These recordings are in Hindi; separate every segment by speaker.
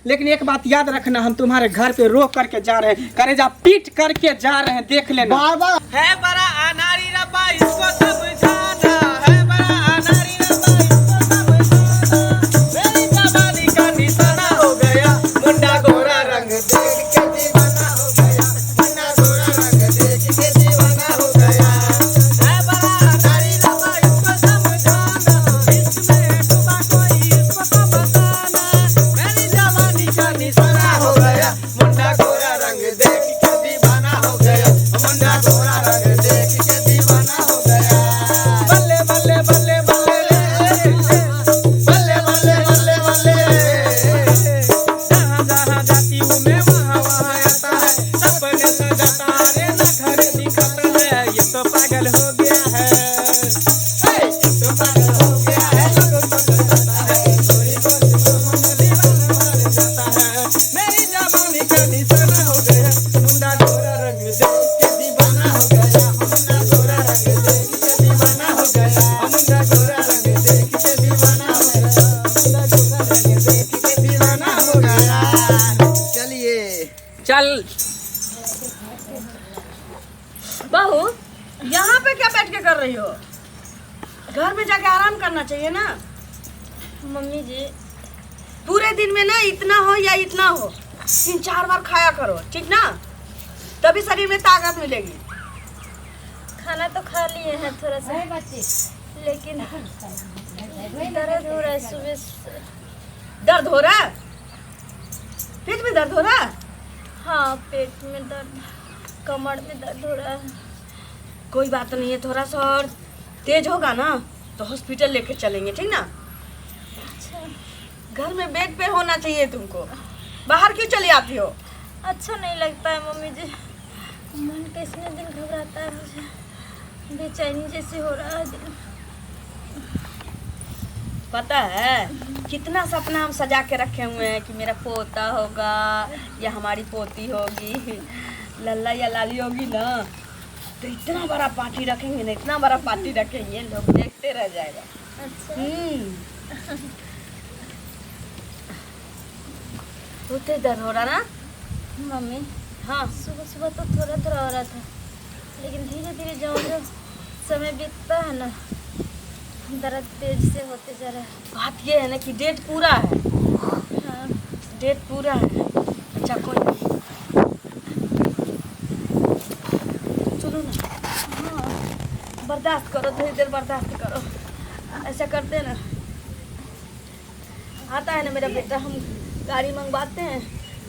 Speaker 1: लेकिन एक बात याद रखना, हम तुम्हारे घर पे रोक करके जा रहे हैं, करेजा पीट करके जा रहे हैं, देख लेना।
Speaker 2: बाबा
Speaker 1: है बड़ा अनारी रब्बा, इसको समझाना है, बड़ा अनारी रब्बा, इसको समझाना। मेरी जवानी का निशाना हो गया, मुंडा गोरा रंग देख के दीवाना हो गया, मुंडा गोरा रंग देख के दीवाना हो गया। है बड़ा अनारी रब्बा, इसको समझाना, इसमें डूबा कोई इसको तो बताना। मेरी जवानी का निशाना हो गया, मुंडा गोरा रंग देख के दीवाना हो गया, मुंडा गोरा रंग देख के दीवाना हो गया। बल्ले बल्ले बल्ले बल्ले रे, बल्ले बल्ले बल्ले बल्ले। जहाँ जहाँ जाती हूँ मैं वहाँ वहाँ आता है, सपने सजाता रे न घर दिखाता है। ये तो पागल हो गया है, ये तो पागल हो गया है, लोगों को बताता है, गोरी गोरी मोहन दीवाना बन जाता है। मेरी जवानी का निशाना हो गया, मुंडा गोरा रंग देख के दीवाना हो गया, मुंडा गोरा रंग देख के दीवाना हो गया, मुंडा गोरा रंग देख के दीवाना हो गया, मुंडा गोरा रंग देख के दीवाना हो गया।
Speaker 2: चलिए।
Speaker 1: चल
Speaker 3: बहू, यहाँ पे क्या बैठ के कर रही हो? घर में जाके आराम करना चाहिए ना।
Speaker 4: मम्मी जी,
Speaker 3: पूरे दिन में ना इतना हो या इतना हो 3-4 बार खाया करो, ठीक ना? तभी शरीर में ताकत मिलेगी।
Speaker 4: खाना तो खा लिए हैं थोड़ा सा, लेकिन दर्द हो रहा है सुबह से।
Speaker 3: दर्द हो रहा है? पेट में दर्द हो रहा है?
Speaker 4: हाँ, पेट में दर्द, कमर में दर्द हो रहा है।
Speaker 3: कोई बात नहीं है, थोड़ा सा और तेज होगा ना तो हॉस्पिटल लेके चलेंगे, ठीक ना?
Speaker 4: अच्छा,
Speaker 3: घर में बेड पे होना चाहिए तुमको। बाहर क्यों चली आती हो?
Speaker 4: अच्छा नहीं लगता है मम्मी जी। मन कैसे दिन घबराता है मुझे, बेचैनी जैसे हो रहा है दिल।
Speaker 3: पता है कितना सपना हम सजा के रखे हुए हैं कि मेरा पोता होगा या हमारी पोती होगी, लल्ला या लाली होगी ना, तो इतना बड़ा पार्टी रखेंगे ना, इतना बड़ा पार्टी रखेंगे, लोग देखते रह जाएगा।
Speaker 4: अच्छा,
Speaker 3: तो तेज दर्द हो रहा ना?
Speaker 4: मम्मी,
Speaker 3: हाँ,
Speaker 4: सुबह सुबह तो थोड़ा थोड़ा हो रहा था, लेकिन धीरे धीरे जो समय बीतता है ना, दर्द तेज से होते जा रहा है।
Speaker 3: बात ये है ना कि डेट पूरा है।
Speaker 4: हाँ,
Speaker 3: डेट पूरा है। अच्छा कोई नहीं, सुनो ना,
Speaker 4: हाँ,
Speaker 3: बर्दाश्त करो, थोड़ी देर बर्दाश्त करो। ऐसा करते हैं ना, आता है ना मेरा बेटा, हम गाड़ी मंगवाते हैं,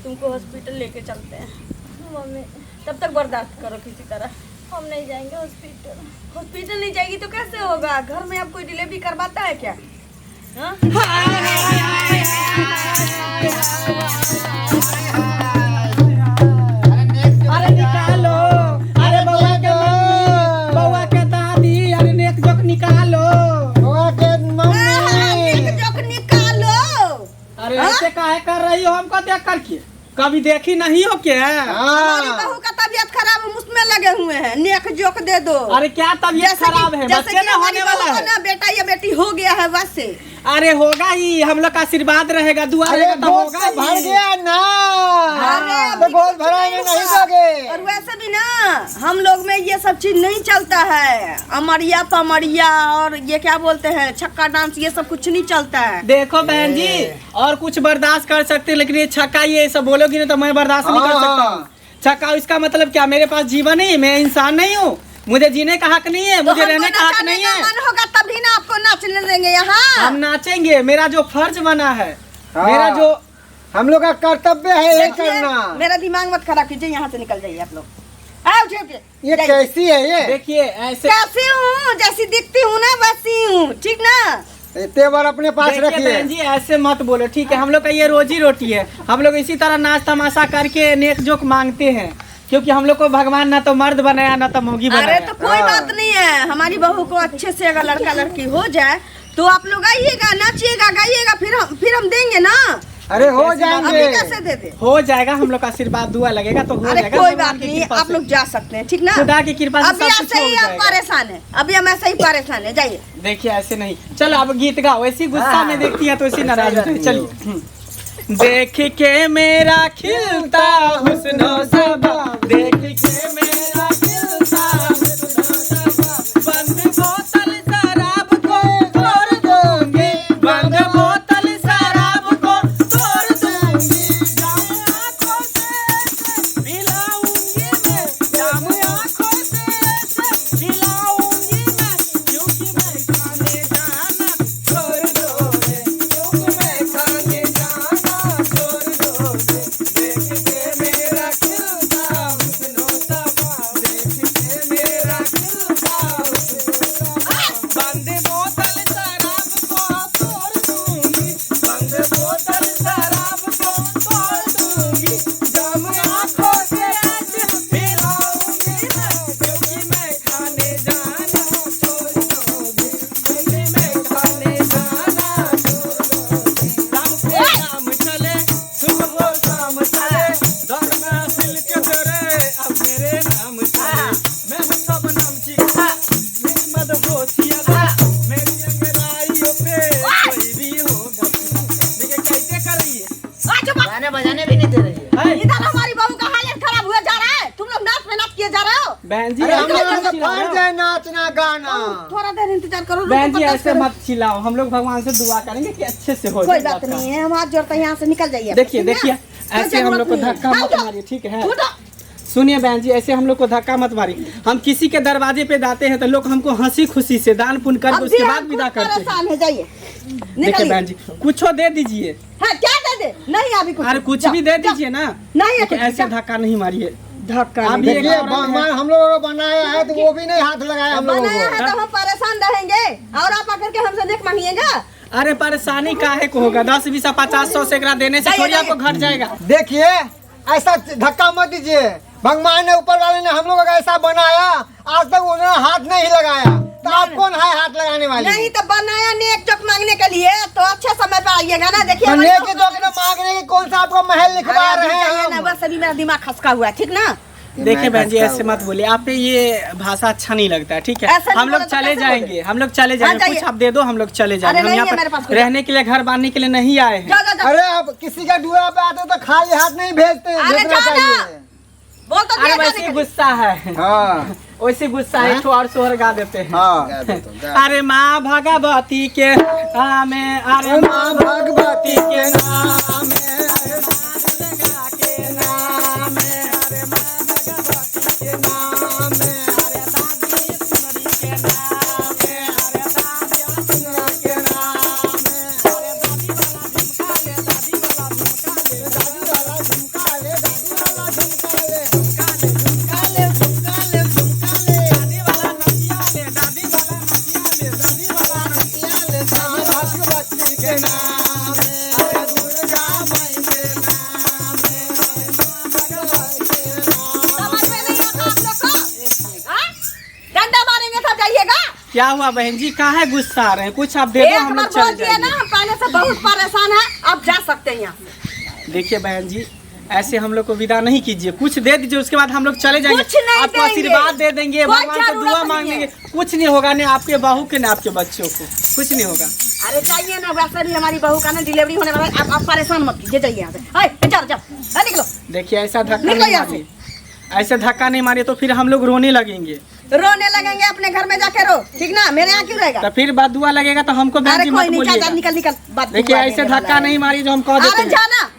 Speaker 3: तुमको हॉस्पिटल लेके चलते हैं।
Speaker 4: मम्मी,
Speaker 3: तब तक बर्दाश्त करो किसी तरह।
Speaker 4: हम नहीं जाएंगे हॉस्पिटल।
Speaker 3: हॉस्पिटल नहीं जाएगी तो कैसे होगा? घर में आप कोई डिलीवरी करवाता है क्या? हाँ? अरे निकालो, अरे बउआ के मम्मी, बउआ के दादी, अरे नेक जोक निकालो। नेक जोक निकालो। अरे ऐसे काहे कर रही हो हमको देख करके? कभी देखी नहीं हो क्या?
Speaker 2: हाँ।
Speaker 3: बहू का तबीयत खराब है, मुझमें लगे हुए हैं, नेक जोक दे दो। अरे क्या तबीयत खराब है? बच्चे ना होने वाला है ना, बेटा या बेटी हो गया है बस से। अरे होगा ही, हम लोग का आशीर्वाद रहेगा, दुआ
Speaker 2: अरे
Speaker 3: रहेगा तो
Speaker 2: गोद
Speaker 3: होगा
Speaker 2: से भर
Speaker 3: ही।
Speaker 2: गया ना,
Speaker 3: अरे
Speaker 2: तो गोद भराएंगे नहीं दोगे।
Speaker 3: और वैसे भी ना हम लोग में ये सब चीज नहीं चलता है, अमरिया पमरिया और ये क्या बोलते हैं छक्का डांस, ये सब कुछ नहीं चलता है। देखो बहन जी, और कुछ बर्दाश्त कर सकते, लेकिन ये छक्का ये सब बोलोगी ना तो मैं बर्दाश्त नहीं कर सकता हूँ। छक्का इसका मतलब क्या? मेरे पास जीवन नहीं, मैं इंसान नहीं हूँ, मुझे जीने का हक नहीं है, मुझे रहने का हक नहीं है। मन होगा तभी ना आपको नाचने देंगे यहाँ। हम नाचेंगे, मेरा जो फर्ज बना है,
Speaker 2: हाँ।
Speaker 3: मेरा जो
Speaker 2: हम लोग का कर्तव्य है ये करना।
Speaker 3: मेरा दिमाग मत खराब कीजिए, यहाँ से निकल जाइए आप लोग। आओ उठिए,
Speaker 2: ये कैसी है ये?
Speaker 3: देखिए ऐसे कैसी हूँ, जैसी दिखती हूँ ना वैसी हूँ, ठीक ना?
Speaker 2: तेवर अपने पास
Speaker 3: देखिए
Speaker 2: रखिए।
Speaker 3: बहन जी ऐसे मत बोलो, ठीक है? हम लोग का ये रोजी रोटी है, हम लोग इसी तरह नाच तमाशा करके नेक जोक मांगते हैं, क्योंकि हम लोग को भगवान ना तो मर्द बनाया ना तो मोगी बनाया। अरे तो कोई बात नहीं है, हमारी बहू को अच्छे से अगर लड़का लड़की हो जाए तो आप लोग आइएगा, नाचिएगा, गाइएगा, फिर हम देंगे ना।
Speaker 2: अरे हो जाएंगे,
Speaker 3: अभी कैसे दे दे? हो जाएगा, हम लोग का आशीर्वाद दुआ लगेगा तो हो जाएगा। कोई बात नहीं, आप लोग जा सकते हैं, ठीक ना? खुदा की कृपा से सब कुछ हो जाएगा। परेशान है अभी, हम ऐसे ही परेशान है, जाइए। देखिए ऐसे नहीं, चलो अब गीत गाओ, ऐसी गुस्सा में देखती है तो ऐसी नाराज होती है। चलिए
Speaker 1: देख के मेरा खिलता हुस्नो सबा, देख के मेरा खिलता हुस्नो सबा, बंद बोतल शराब को तोड़ दूंगी, बंद बोतल शराब को तोड़ दूंगी, जाम आंखों से पिलाऊंगी मैं, जाम आंखों से पिलाऊंगी मैं, क्योंकि मैं खाने जाना छोड़ दोगे, क्योंकि मैं खाने जाना छोड़ दोगे, देख के मेरा खिलता हुस्नो सबा, देख के मेरा खिलता हुस्नो सबा, बंद बोतल शराब को तोड़ दूंगी, बंद बोतल शराब को तोड़ दूंगी, जाम आंखों से पिलाऊंगी मैं, क्योंकि मैं खाने जाना छोड़ दोगे, क्योंकि मैं खाने जाना छोड़ दोगे, राम से राम चले सुबह हो शाम चले, दौर में हासिल के तेरे अब मेरे नाम चले, मैं हूँ सब नाम चिखा, मेरी मदहोशिया था, मेरी अंगड़ाइयों पे कोई भी होगा, देखिए कैसे कर रही है,
Speaker 5: गाने बजाने भी नहीं दे रही है।
Speaker 3: इधर हमारी बहू का हालत खराब हुआ जा रहा है, तुम लोग नाच पे नाच किए जा रहे हो।
Speaker 1: बहन जी
Speaker 2: अरे हम
Speaker 1: ऐसे
Speaker 2: लोग
Speaker 1: मत
Speaker 2: तो
Speaker 1: चिल्लाओ।
Speaker 2: फर्ज है नाचना गाना।
Speaker 3: थोड़ा देर इंतजार करो।
Speaker 1: बहन जी
Speaker 3: रुको,
Speaker 1: ऐसे
Speaker 3: बर्दाश्त
Speaker 1: मत चिल्लाओ, हम लोग भगवान से दुआ करेंगे कि अच्छे से हो
Speaker 3: करो। कोई
Speaker 1: जाए
Speaker 3: बात
Speaker 1: आपका।
Speaker 3: नहीं है, हम हाथ जोड़ते हैं, यहाँ से निकल जाइए।
Speaker 1: देखिए
Speaker 3: ठीक है?
Speaker 1: देखिए
Speaker 3: कोई
Speaker 1: ऐसे हम लोग को
Speaker 3: जरूरत नहीं
Speaker 1: धक्का
Speaker 3: है।
Speaker 1: मत
Speaker 3: हाँ,
Speaker 1: मारिए, ठीक है?
Speaker 3: उठो।
Speaker 1: सुनिए बहन जी, ऐसे हम लोग को धक्का मत मारिए, हम किसी के दरवाजे पे जाते हैं तो लोग हमको हंसी खुशी से दान पुण्य करके
Speaker 3: अब
Speaker 1: उसके
Speaker 3: भी
Speaker 1: बाद
Speaker 3: हम
Speaker 1: विदा
Speaker 3: खुद
Speaker 1: करते हैं।
Speaker 3: परेशान है, जाइए।
Speaker 1: देखिए
Speaker 3: निकलिए।
Speaker 1: बहन जी कुछो दे दीजिए,
Speaker 3: हाँ, क्या दे दे? नहीं अभी कुछ।
Speaker 1: अरे कुछ
Speaker 3: जाओ,
Speaker 1: भी दे
Speaker 3: जाओ।
Speaker 1: दीजिए ना।
Speaker 3: नहीं है
Speaker 1: देखिए,
Speaker 3: कुछ,
Speaker 1: ऐसे
Speaker 3: जाओ।
Speaker 1: धक्का नहीं मारिए,
Speaker 3: धक्का
Speaker 1: आप
Speaker 3: नहीं।
Speaker 1: भी एक
Speaker 2: देखिए
Speaker 1: औरत हैं।
Speaker 2: हम लोगों को बनाया है तो वो भी नहीं हाथ लगाया हम लोगों
Speaker 3: बनाया
Speaker 2: को।
Speaker 3: है तो हम परेशान रहेंगे और आप आकर के हमसे नेक मांगिएगा।
Speaker 1: अरे परेशानी काहे को होगा, 10 20 50 100 से एकरा देने से
Speaker 3: जाइए,
Speaker 1: थोड़ी आपको
Speaker 3: जाइए।
Speaker 1: घट जाएगा।
Speaker 2: देखिए ऐसा धक्का मत दीजिए, भगवान ने ऊपर वाले ने हम लोगों को ऐसा बनाया, आज तक उन्होंने हाथ नहीं लगाया, तो आप कौन है हाथ लगाने वाले?
Speaker 3: नहीं तो बनाया नेक चोक मांगने के लिए, तो अच्छे समय पे आइएगा ना। देखिए
Speaker 2: तो
Speaker 3: हमारी
Speaker 2: लेके
Speaker 3: बहू
Speaker 2: दो के मांगने की कौन सा आपको महल लिखवा
Speaker 3: अरे
Speaker 2: रहे
Speaker 3: अभी जाइए
Speaker 2: हैं
Speaker 3: ना,
Speaker 2: हम?
Speaker 3: बस अभी मेरा दिमाग खसका हुआ है, ठीक ना?
Speaker 1: देखिए बहन जी ऐसे मत बोलिए, आप पे ये भाषा अच्छा नहीं लगता है, ठीक है?
Speaker 3: ऐसा नहीं
Speaker 1: हम लोग
Speaker 3: बोला तो
Speaker 1: चले
Speaker 3: कैसे
Speaker 1: जाएंगे,
Speaker 3: बोले?
Speaker 1: हम लोग चले
Speaker 3: हाँ,
Speaker 1: जाएंगे,
Speaker 3: जाइए।
Speaker 1: कुछ आप दे दो, हम लोग चले जाएंगे।
Speaker 3: अरे
Speaker 1: हम
Speaker 3: नहीं
Speaker 1: यहाँ
Speaker 3: है मेरे पास
Speaker 1: पर
Speaker 3: कुछ।
Speaker 1: रहने के लिए, घर बांधने के लिए नहीं आए हैं।
Speaker 3: जाओ जाओ जाओ।
Speaker 2: अरे आप किसी का दूरा पे आते हो तो खाली हाथ नहीं भेजते,
Speaker 3: अरे
Speaker 2: भेजना
Speaker 3: जाओ ना।
Speaker 2: चाहिए।
Speaker 3: बोल तो
Speaker 1: अरे
Speaker 3: दिया
Speaker 1: वैसे
Speaker 3: जाने
Speaker 1: ही
Speaker 3: के
Speaker 1: गुस्सा है,
Speaker 2: हाँ
Speaker 1: वैसे गुस्सा है, एक ठो और सोहर गा देते हैं।
Speaker 2: हाँ।
Speaker 1: अरे माँ भगवती के नाम है, अरे माँ भगवती के नाम है, अरे माँ दुर्गा के नाम है, अरे माँ भगवती के नाम है, अरे दादी सुंदरी के नाम है, अरे दादी सुंदरी के नाम है, अरे दादी वाला झुमका ले, दादी वाला झुमका ले, दादी वाला झुमका ले, दादी वाला झुमका ले, झुमका ले, झुमका ले, झुमका ले, झुमका ले, दादी वाला नथिया ले, दादी वाला नथिया ले, दादी वाला नथिया ले, दादी भगवती के नाम है, अरे दुर्गा माई के नाम है, अरे माँ भगवती के नाम।
Speaker 3: समझ में नहीं आता आप लोग को? हाँ? डंडा मारेंगे सब, जाइएगा।
Speaker 1: क्या हुआ बहन जी, काहे गुस्सा आ रहे हैं? कुछ आप दे दो,
Speaker 3: एक
Speaker 1: हम
Speaker 3: बार
Speaker 1: लोग
Speaker 3: बोल
Speaker 1: चले
Speaker 3: दिए ना,
Speaker 1: जाएंगे।
Speaker 3: हम पहले से बहुत परेशान है, आप जा सकते हैं यहाँ से।
Speaker 1: देखिए बहन जी ऐसे हम लोग को विदा नहीं कीजिए, कुछ दे दीजिए, उसके बाद हम लोग चले जाएंगे,
Speaker 3: कुछ नहीं
Speaker 1: आपको
Speaker 3: देंगे।
Speaker 1: आशीर्वाद दे देंगे,
Speaker 3: कोई
Speaker 1: भगवान से
Speaker 3: जरूरत
Speaker 1: दुआ
Speaker 3: नहीं
Speaker 1: मांग
Speaker 3: है।
Speaker 1: लेंगे, कुछ नहीं होगा, नहीं आपके बहू के ना आपके बच्चों को कुछ नहीं होगा।
Speaker 3: अरे जाइए ना, वैसे भी हमारी बहू का ना डिलीवरी होने वाला है, आप परेशान मत कीजिए, जाइए यहाँ से। जाओ जाओ, निकलो।
Speaker 1: देखिए ऐसा धक्का
Speaker 3: निकलो
Speaker 1: नहीं
Speaker 3: यहाँ
Speaker 1: मारिए, ऐसे धक्का नहीं मारिए तो फिर हम लोग रोने लगेंगे,
Speaker 3: रोने लगेंगे, अपने घर में जाके रो, ठीक ना? मेरे यहाँ क्यों रहेगा?
Speaker 1: तो फिर बाद दुआ लगेगा तो हमको बहन
Speaker 3: अरे
Speaker 1: जी
Speaker 3: कोई
Speaker 1: मत
Speaker 3: नहीं,
Speaker 1: बोलिएगा।
Speaker 3: जा, निकल निकल। बात
Speaker 1: देखिए
Speaker 3: दुआ
Speaker 1: ऐसे
Speaker 3: देने वाला
Speaker 1: धक्का
Speaker 3: है।
Speaker 1: नहीं मारिए जो हम कह देते
Speaker 3: अरे
Speaker 1: हैं।
Speaker 3: जाना।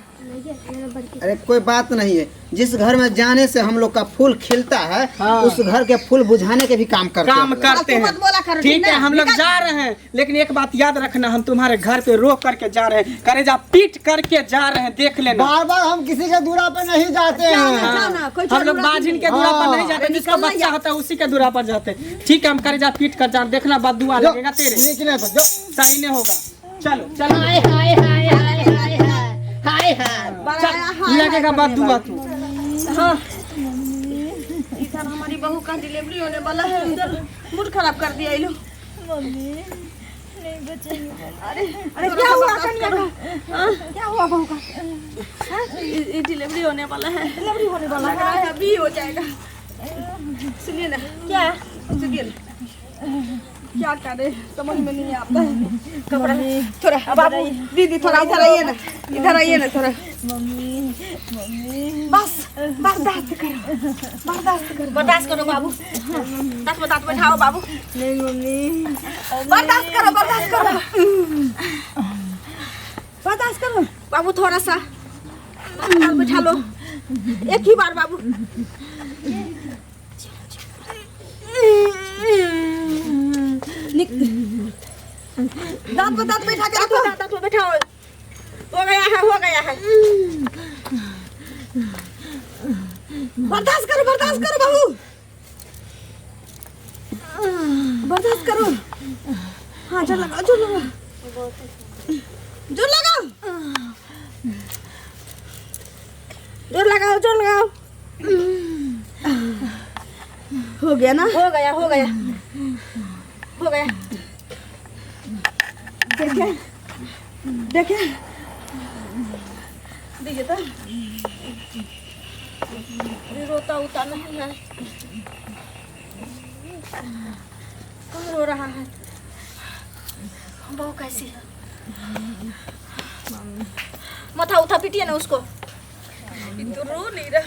Speaker 5: अरे कोई बात नहीं है, जिस घर में जाने से हम लोग का फूल खिलता है,
Speaker 1: हाँ।
Speaker 5: उस घर के फूल बुझाने के भी काम करते
Speaker 1: काम
Speaker 5: हैं।
Speaker 1: करते
Speaker 3: तू मत बोला
Speaker 1: हैं,
Speaker 3: करो,
Speaker 1: ठीक
Speaker 3: ठीक
Speaker 1: है?
Speaker 3: ना?
Speaker 1: हम लोग
Speaker 3: निकल।
Speaker 1: जा रहे हैं, लेकिन एक बात याद रखना, हम तुम्हारे घर पे रोक करके जा रहे हैं, करेजा पीट करके जा रहे हैं, देख लेना।
Speaker 2: बार बार हम किसी के दूरा पे नहीं जाते
Speaker 3: जाना,
Speaker 2: हैं।
Speaker 3: जाना, कोई
Speaker 1: हम लोग
Speaker 3: जरूरत
Speaker 1: बाजिन
Speaker 3: नहीं
Speaker 1: के
Speaker 3: है।
Speaker 1: दूरा पर नहीं
Speaker 2: हाँ।
Speaker 1: जाते,
Speaker 3: अरे
Speaker 1: जिसका
Speaker 3: निकलना
Speaker 1: बच्चा
Speaker 3: या-
Speaker 1: होता है उसी के दूरा पर जाते हैं, ठीक है? हम करेजा पीट कर जा, देखना बाद दुआ
Speaker 2: जो,
Speaker 1: लगेगा तेरे,
Speaker 2: निकले तो जो।
Speaker 1: सही नहीं होगा। चलो चलो
Speaker 5: हाय हाय हाय हाय हाय हाय हाय।
Speaker 3: बनाया, हाँ,
Speaker 1: लगेगा
Speaker 3: हाँ,
Speaker 1: बाद दुआ तू।
Speaker 3: हाँ। इधर हमारी बहू का डिलीवरी होने वाला है, इधर मूड खराब कर दिया ये लोग।
Speaker 4: मम्मी नहीं बचेंगे।
Speaker 3: अरे क्या हुआ कन्या का? हाँ? क्या हुआ बहू का? हाँ? ये डिलीवरी होने वाला है, डिलीवरी होने वाला है, अभी हो जाएगा। सुनिए ना, क्या सुनिए ना, क्या करे समझ में नहीं आता है। कपड़ा थोड़ा बाबू दीदी थोड़ा इधर आइए ना, इधर आइए ना थोड़ा। बस बर्दाश्त करो, बर्दाश्त करो बाबू। दांत बैठाओ बाबू। नहीं मम्मी बर्दाश्त करो बाबू, थोड़ा सा दांत बैठा लो एक ही बार बाबू। दांत बैठा के रखो, दांत बैठाओ। हो गया है। बर्दाश्त करो बाबू, बर्दाश्त करो। हाँ जोर लगाओ। हो गया ना? हो गया। देखे देखिए तो रोता उता नहीं है। कौन रो रहा है? बहू कैसी है? माथा उठा पीटिए ना उसको। तो रो नहीं रहा,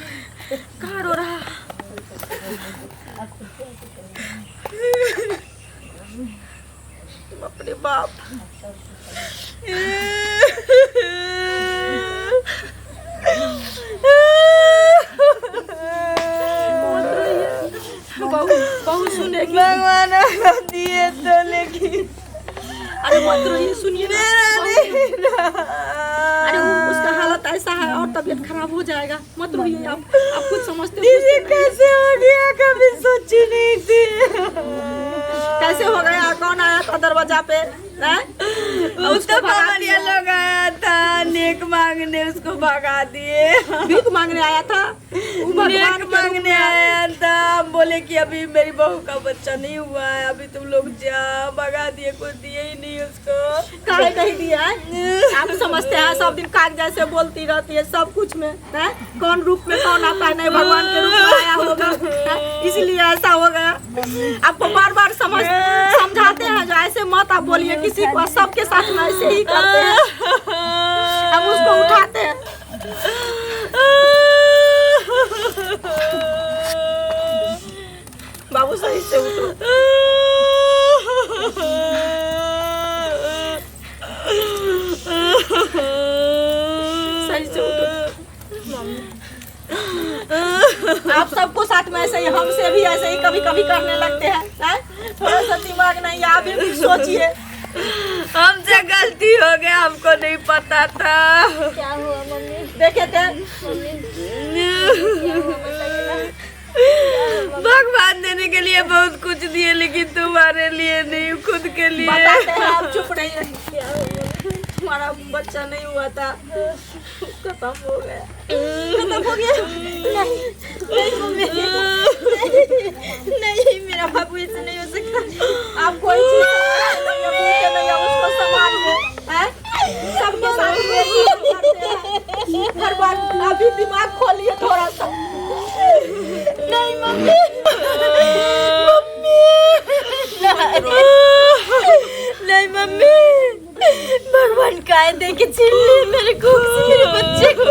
Speaker 3: कहाँ रो रहा? अपने बाप बहु सुनेगी। भगवान दिए तो लेकिन अरे मत रोइए, सुनिए ना। अरे उसका हालत ऐसा है और तबीयत खराब हो जाएगा। मत रोइए आप कुछ समझते हो? कैसे हो गया, कभी सोची नहीं थी। कैसे हो गया? कौन आया था दरवाजा पे? उसको भगाया लोग आया था नेक मांगने, उसको भगा दिए। भीख मांगने आया था? नेक मांगने आया था। बोले कि अभी मेरी बहू का बच्चा नहीं हुआ है, अभी तुम लोग जाओ। भगा दिए, कुछ दिए ही नहीं उसको। काहे नहीं दिया? आप समझते हैं सब दिन काग जैसे बोलती रहती है सब कुछ में है? कौन रूप में कौन आता है? नहीं भगवान के रूप में आया होगा, इसलिए ऐसा हो गया। आपको बार बार समझाते हैं जो ऐसे मत आप बोलिए किसी को। सबके साथ में ऐसे ही करते हैं, हम उसको उठाते हैं। बाबू सही से उठो। सही से उठो। आप सबको साथ में ऐसे ही, हमसे भी ऐसे ही कभी कभी करने लगते हैं। थोड़ा सा दिमाग नहीं, आप भी सोचिए। हमसे गलती हो गया, हमको नहीं पता था।
Speaker 4: क्या हुआ मम्मी?
Speaker 3: देखे थे भगवान देने के लिए बहुत कुछ दिए, लेकिन तुम्हारे लिए नहीं, खुद के लिए। बताते हैं, आप चुप नहीं रहिए। तुम्हारा बच्चा नहीं हुआ था, खत्म हो गया। नहीं मेरा बाबू ऐसे नहीं हो सकता। आप कोई चीज नहीं, उसको संभालिए। सबके साथ हर बार अभी दिमाग खोलिए थोड़ा सा। नहीं मम्मी, नहीं मम्मी, भगवान काय दे के छीन लिए मेरे को, मेरे बच्चे को।